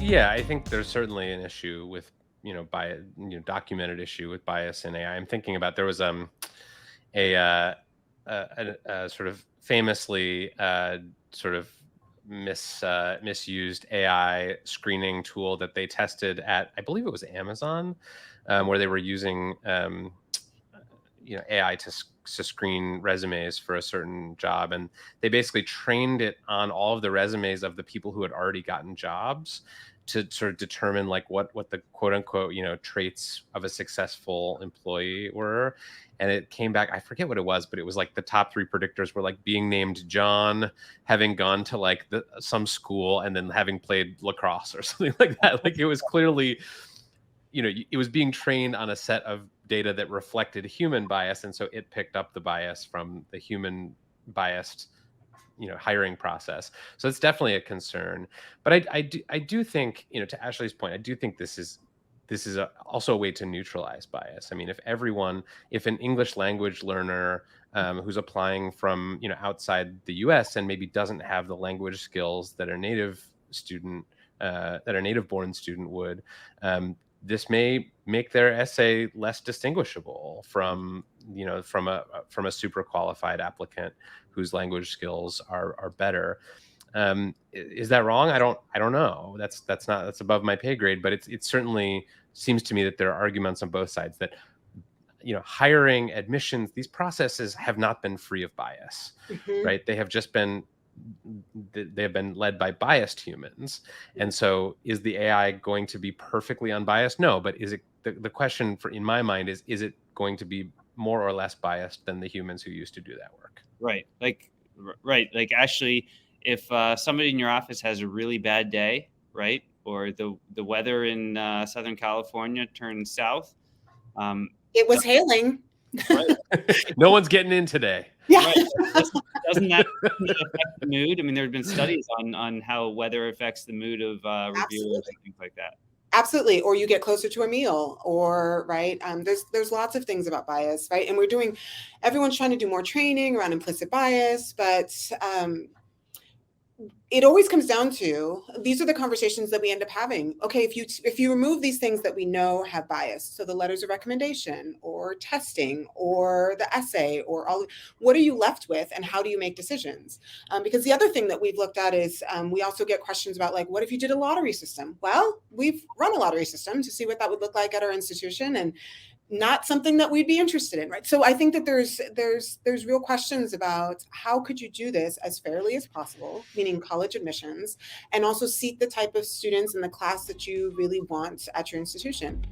Yeah, I think there's certainly an issue with, documented issue with bias in AI. I'm thinking about there was a a sort of famously sort of misused AI screening tool that they tested at, I believe it was Amazon, where they were using AI to screen resumes for a certain job, and they basically trained it on all of the resumes of the people who had already gotten jobs to sort of determine like what the quote unquote traits of a successful employee were. And it came back, I forget what it was, but it was like the top three predictors were like being named John, having gone to like some school, and then having played lacrosse or something like that. Like it was clearly, it was being trained on a set of data that reflected human bias, and so it picked up the bias from the human biased hiring process. So it's definitely a concern. But I do think, to Ashley's point, I do think this is also a way to neutralize bias. I mean, if an English language learner who's applying from outside the U.S. and maybe doesn't have the language skills that a native student that a native born student would, this may make their essay less distinguishable from from a super qualified applicant whose language skills are better. Is that wrong? I don't know. That's above my pay grade, but it certainly seems to me that there are arguments on both sides that hiring, admissions, these processes have not been free of bias, Mhm. right? They have been led by biased humans. And so is the AI going to be perfectly unbiased? No, but is it the question in my mind is it going to be more or less biased than the humans who used to do that work? Right. Right. Like Ashley, if somebody in your office has a really bad day, right, or the weather in Southern California turns south, um, It was hailing. right, No one's getting in today. Yeah. right. Doesn't that affect the mood? I mean, there have been studies on how weather affects the mood of reviewers and things like that. Absolutely. Or you get closer to a meal, or right. There's lots of things about bias, right? And everyone's trying to do more training around implicit bias, but it always comes down to, these are the conversations that we end up having. Okay, if you remove these things that we know have bias, so the letters of recommendation or testing or the essay or all, what are you left with, and how do you make decisions? Because the other thing that we've looked at is we also get questions about, like, what if you did a lottery system? Well, we've run a lottery system to see what that would look like at our institution, and not something that we'd be interested in, right? So I think that there's real questions about how could you do this as fairly as possible, meaning college admissions, and also seat the type of students in the class that you really want at your institution.